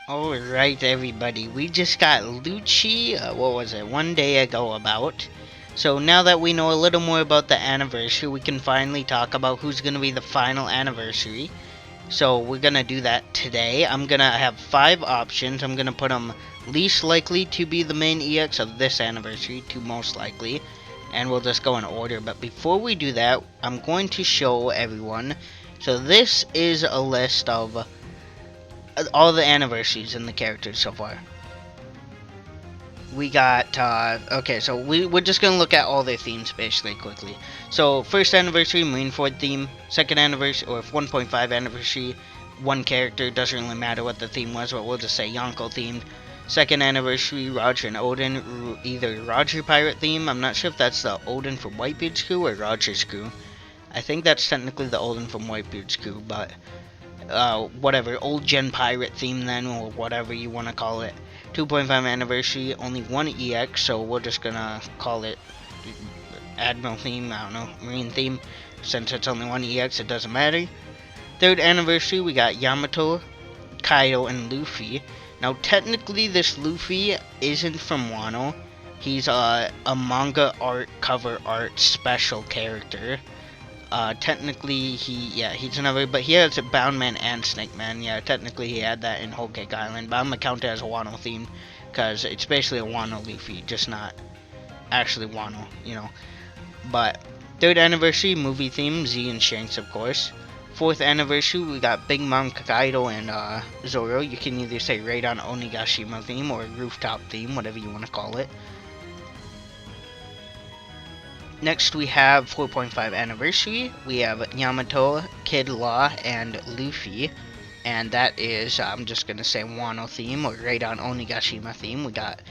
Alright everybody, we just got Lucci, what was it, one day ago about. So now that we know a little more about the anniversary, we can finally talk about who's going to be the final anniversary. So we're going to do that today. I'm going to have 5 options. I'm going to put them least likely to be the main EX of this anniversary to most likely. And we'll just go in order. But before we do that, I'm going to show everyone. So this is a list of all the anniversaries and the characters so far. We got, okay, so we're just going to look at all their themes basically quickly. So, first anniversary, Marineford theme. Second anniversary, or 1.5 anniversary, one character, doesn't really matter what the theme was, but we'll just say Yonko themed. Second anniversary, Roger and Odin, either Roger pirate theme, I'm not sure if that's the Odin from Whitebeard's crew or Roger's crew. I think that's technically the Odin from Whitebeard's crew, but whatever, old gen pirate theme then, or whatever you want to call it. 2.5 anniversary, only one EX, so we're just gonna call it Admiral theme, I don't know, Marine theme. Since it's only one EX, it doesn't matter. Third anniversary, we got Yamato, Kaido, and Luffy. Now, technically, this Luffy isn't from Wano. He's a manga art, cover art special character. Technically, he's another, but he has a Bound Man and Snake Man. Yeah, technically he had that in Whole Cake Island, but I'm gonna count it as a Wano theme, because it's basically a Wano Luffy, just not actually Wano, you know. But, third anniversary, movie theme, Z and Shanks, of course. Fourth anniversary, we got Big Mom, Kaido, and Zoro. You can either say Raiden Onigashima theme, or Rooftop theme, whatever you want to call it. Next we have 4.5 anniversary. We have Yamato, Kid Law, and Luffy. And that is, I'm just going to say Wano theme, or Raiden Onigashima theme. We got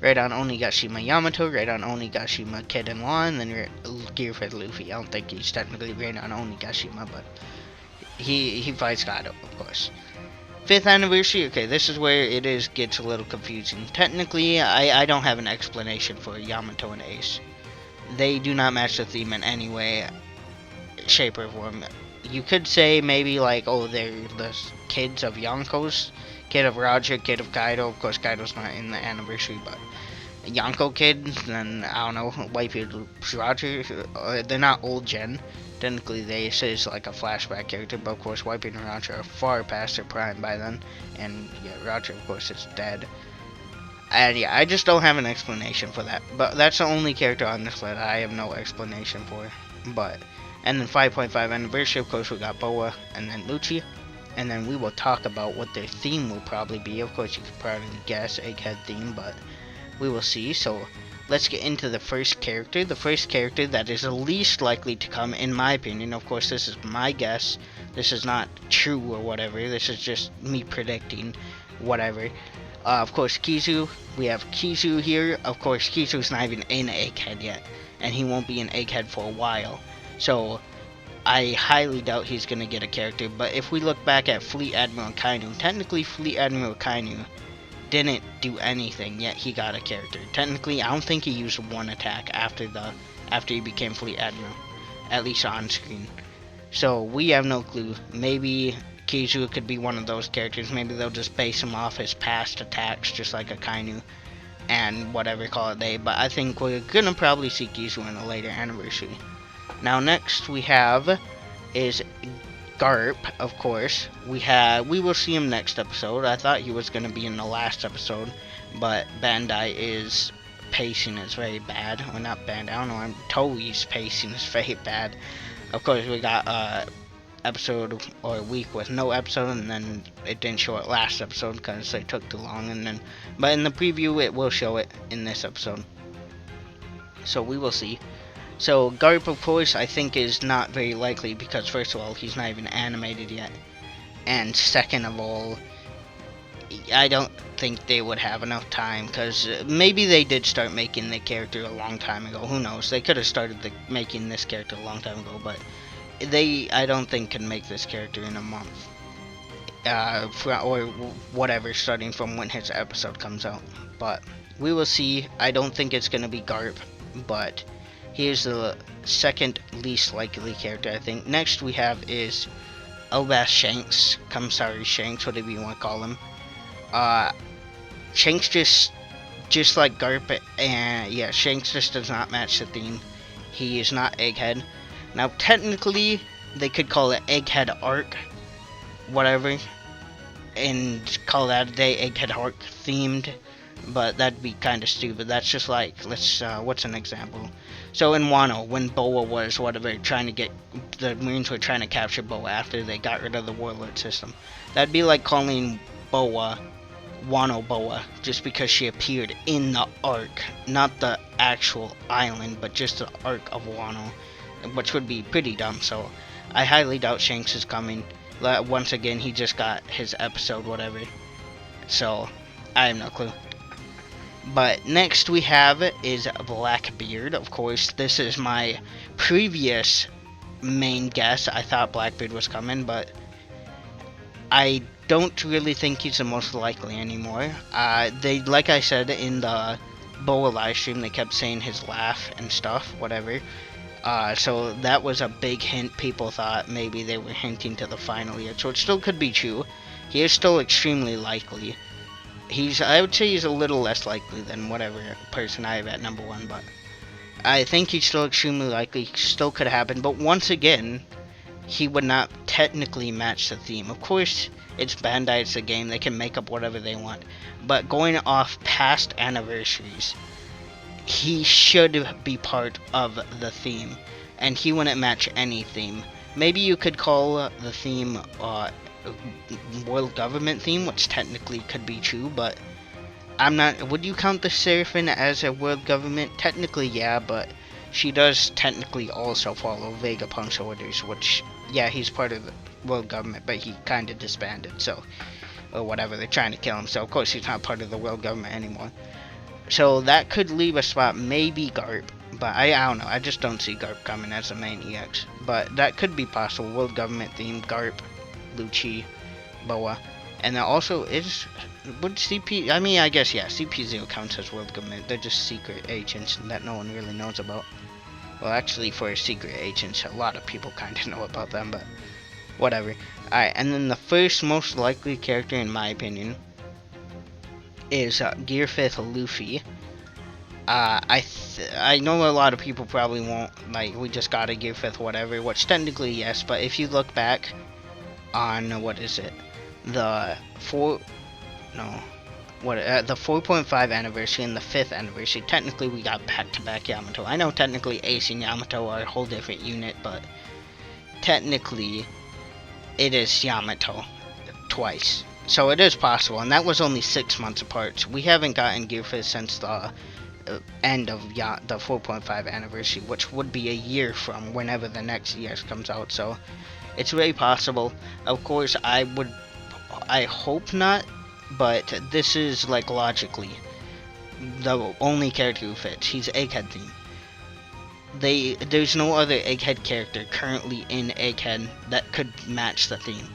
Raiden Onigashima Yamato, Raiden Onigashima Kid and Law, and then Gearfed Luffy. I don't think he's technically Raiden Onigashima, but he fights Kaido, of course. 5th anniversary, okay, this is where gets a little confusing. Technically, I don't have an explanation for Yamato and Ace. They do not match the theme in any way, shape, or form. You could say maybe like, oh, they're the kids of Yonko's, kid of Roger, kid of Kaido. Of course, Kaido's not in the anniversary, but Yonko kid, then I don't know, Whitebeard's Roger. They're not old gen. Technically, they say it's like a flashback character, but of course, Whitebeard and Roger are far past their prime by then, and yeah, Roger, of course, is dead. And yeah, I just don't have an explanation for that. But that's the only character on this list I have no explanation for. But, and then 5.5 anniversary, of course, we got Boa and then Lucci. And then we will talk about what their theme will probably be. Of course, you could probably guess Egghead theme, but we will see. So, let's get into the first character. The first character that is the least likely to come, in my opinion. Of course, this is my guess. This is not true or whatever. This is just me predicting whatever. Of course, Kizu. We have Kizu here. Of course, Kizu's not even in Egghead yet, and he won't be in Egghead for a while. So, I highly doubt he's going to get a character. But if we look back at Fleet Admiral Kainu, technically Fleet Admiral Kainu didn't do anything, yet he got a character. Technically, I don't think he used one attack after he became Fleet Admiral, at least on screen. So, we have no clue. Maybe Kizu could be one of those characters. Maybe they'll just base him off his past attacks, just like a Kainu, and whatever, call it day. But I think we're gonna probably see Kizu in a later anniversary. Now, next we have is Garp, of course. We will see him next episode. I thought he was gonna be in the last episode, but Bandai is pacing is very bad. Or not Bandai, I don't know. Toei's pacing is very bad. Of course, we got episode or a week with no episode, and then it didn't show it last episode because they took too long, and then but in the preview it will show it in this episode, so we will see. So Garp, of course, I think is not very likely because first of all, he's not even animated yet, and second of all, I don't think they would have enough time, because maybe they did start making the character a long time ago. Who knows, they could have started making this character a long time ago, but I don't think can make this character in a month, or whatever, starting from when his episode comes out. But we will see. I don't think it's gonna be Garp, but he is the second least likely character, I think. Next we have is Elbas Shanks, Commissary Shanks, whatever you want to call him. Shanks just like Garp, and yeah, Shanks just does not match the theme. He is not Egghead. Now, technically, they could call it Egghead Arc, whatever, and call that a day Egghead Arc themed, but that'd be kind of stupid. That's just like, what's an example? So in Wano, when Boa was whatever, the Marines were trying to capture Boa after they got rid of the warlord system. That'd be like calling Boa Wano Boa, just because she appeared in the arc, not the actual island, but just the arc of Wano, which would be pretty dumb. So I highly doubt Shanks is coming. Once again, he just got his episode, whatever, so I have no clue. But next we have is Blackbeard. Of course, this is my previous main guess. I thought Blackbeard was coming, but I don't really think he's the most likely anymore. Like I said in the Boa livestream, they kept saying his laugh and stuff, whatever. So that was a big hint. People thought maybe they were hinting to the final year, so it still could be true. He is still extremely likely. I would say he's a little less likely than whatever person I have at number 1, but I think he's still extremely likely. Still could happen, but once again, he would not technically match the theme. Of course, it's Bandai, it's a game, they can make up whatever they want. But going off past anniversaries, he should be part of the theme, and he wouldn't match any theme. Maybe you could call the theme world government theme, which technically could be true, but I'm not. Would you count the Seraphim as a world government? Technically, yeah, but she does technically also follow Vegapunk's orders, which, yeah, he's part of the world government, but he kind of disbanded, so, or whatever, they're trying to kill him, so of course he's not part of the world government anymore. So that could leave a spot, maybe Garp, but I don't know, I just don't see Garp coming as the main EX, but that could be possible. World government theme, Garp, Lucci, Boa, and there also would CP, I mean, I guess, yeah, CP0 counts as world government. They're just secret agents that no one really knows about. Well, actually, for secret agents, a lot of people kind of know about them, but whatever. Alright, and then the first most likely character, in my opinion, is Gear 5th Luffy. I know a lot of people probably won't, like, we just got a Gear 5th whatever, which technically, yes, but if you look back on, what is it, the 4.5 anniversary and the 5th anniversary, technically we got back-to-back Yamato. I know technically Ace and Yamato are a whole different unit, but technically it is Yamato twice. So it is possible, and that was only 6 months apart. So we haven't gotten Gear 5th since the end of the 4.5 anniversary, which would be a year from whenever the next EX comes out, so it's very possible. Of course, I hope not, but this is, like, logically the only character who fits. He's Egghead theme. There's no other Egghead character currently in Egghead that could match the theme.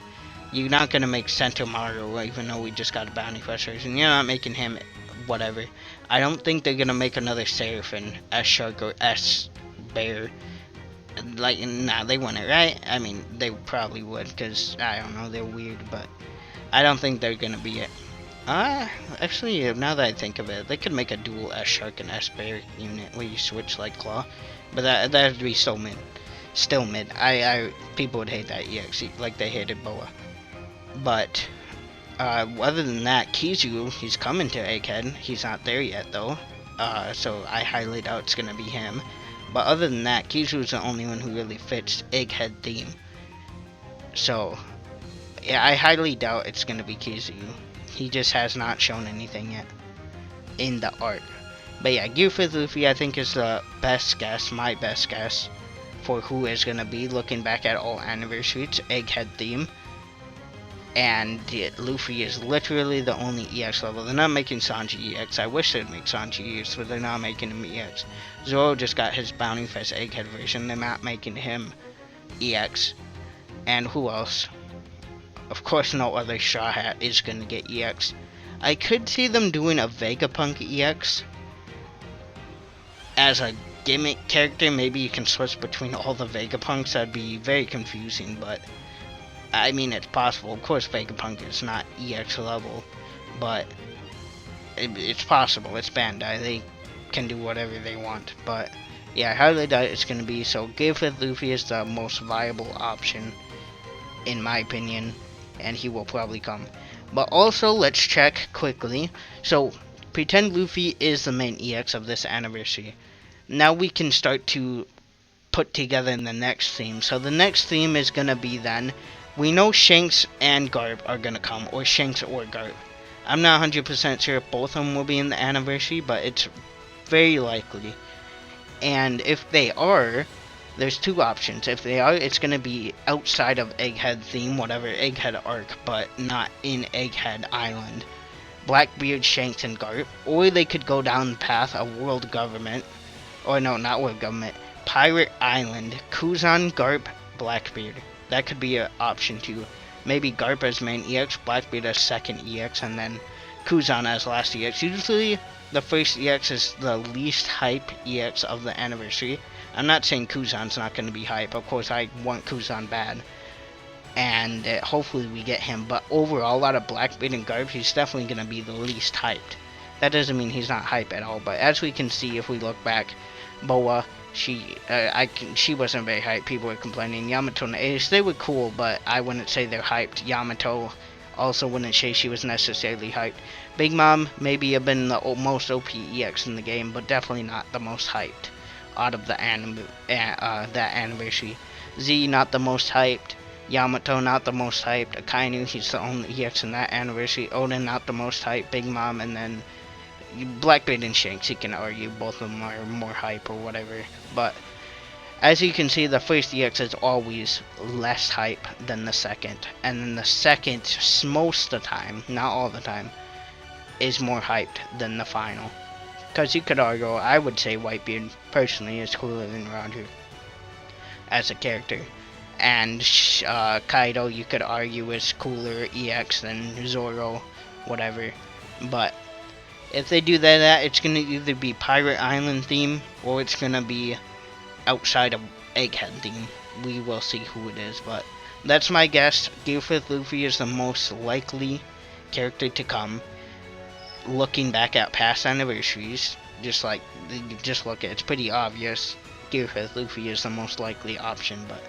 You're not gonna make Sentomaru, even though we just got a Bounty Rush version. You're not making him whatever. I don't think they're gonna make another Seraphim, S-Shark, or S-Bear. Like, nah, they wouldn't, right? I mean, they probably would, because, I don't know, they're weird, but I don't think they're gonna be it. Actually, now that I think of it, they could make a dual S-Shark and S-Bear unit where you switch like Claw, but that'd be so mid. Still mid. People would hate that EX, like they hated Boa. But, other than that, Kizu, he's coming to Egghead. He's not there yet, though, so I highly doubt it's gonna be him. But other than that, Kizu's the only one who really fits Egghead theme. So, yeah, I highly doubt it's gonna be Kizu. He just has not shown anything yet in the art. But yeah, Gear 5th Luffy, I think, is the best guess, my best guess, for who is gonna be, looking back at all anniversaries, Egghead theme. And Luffy is literally the only EX level. They're not making Sanji EX. I wish they'd make Sanji EX, but they're not making him EX. Zoro just got his Bounty Fest Egghead version. They're not making him EX. And who else? Of course, no other Straw Hat is going to get EX. I could see them doing a Vegapunk EX as a gimmick character. Maybe you can switch between all the Vegapunks. That'd be very confusing, but I mean, it's possible. Of course, Vegapunk is not EX level, but it's possible. It's Bandai. They can do whatever they want. But yeah, I highly doubt it's going to be. So Give with Luffy is the most viable option, in my opinion, and he will probably come. But also, let's check quickly. So, pretend Luffy is the main EX of this anniversary. Now we can start to put together the next theme. So the next theme is going to be then, we know Shanks and Garp are going to come, or Shanks or Garp. I'm not 100% sure if both of them will be in the anniversary, but it's very likely. And if they are, there's two options. If they are, it's going to be outside of Egghead theme, whatever, Egghead arc, but not in Egghead Island. Blackbeard, Shanks, and Garp. Or they could go down the path of World Government. Or no, not World Government. Pirate Island. Kuzan, Garp, Blackbeard. That could be an option too. Maybe Garp as main EX, Blackbeard as second EX, and then Kuzan as last EX. Usually, the first EX is the least hype EX of the anniversary. I'm not saying Kuzan's not going to be hype. Of course, I want Kuzan bad. And hopefully we get him. But overall, out of Blackbeard and Garp, he's definitely going to be the least hyped. That doesn't mean he's not hype at all. But as we can see, if we look back, Boa, she wasn't very hyped. People were complaining. Yamato and Ace, they were cool, but I wouldn't say they're hyped. Yamato also wouldn't say she was necessarily hyped. Big Mom maybe have been the most OP EX in the game, but definitely not the most hyped out of the that anniversary. Z, not the most hyped. Yamato, not the most hyped. Akainu, he's the only EX in that anniversary. Oden, not the most hyped. Big Mom, and then Blackbeard and Shanks, you can argue both of them are more hype or whatever. But as you can see, the first EX is always less hype than the second. And then the second, most of the time, not all the time, is more hyped than the final. Because you could argue, I would say Whitebeard, personally, is cooler than Roger as a character. And Kaido, you could argue, is cooler EX than Zoro, whatever. But if they do that, it's going to either be Pirate Island theme, or it's going to be outside of Egghead theme. We will see who it is, but that's my guess. Gearfifth Luffy is the most likely character to come. Looking back at past anniversaries, just look at it's pretty obvious. Gearfifth Luffy is the most likely option, but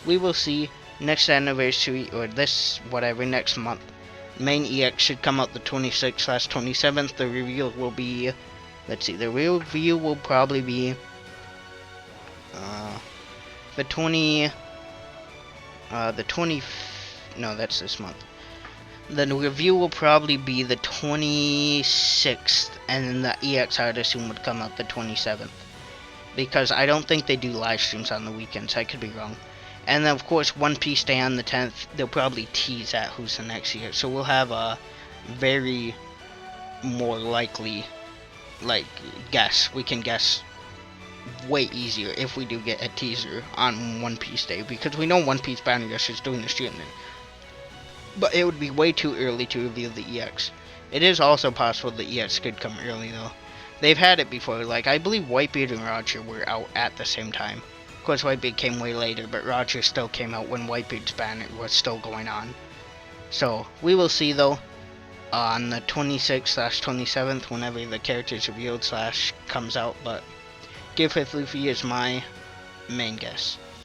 we will see. Next anniversary, or this whatever, next month, main EX should come out the 26th/27th. The reveal will be, let's see, the reveal will probably be the 20 no, that's this month. The review will probably be the 26th, and then the EX I would assume would come out the 27th. Because I don't think they do live streams on the weekends, I could be wrong. And then of course One Piece Day on the 10th, they'll probably tease at who's the next year. So we'll have a very more likely, guess. We can guess way easier if we do get a teaser on One Piece Day. Because we know One Piece Bounty Rush is doing the shooting. But it would be way too early to reveal the EX. It is also possible the EX could come early though. They've had it before, I believe Whitebeard and Roger were out at the same time. Of course Whitebeard came way later, but Roger still came out when Whitebeard's banner was still going on. So, we will see though, on the 26th/27th, whenever the character is revealed / comes out, but Gearfifth Luffy is my main guess.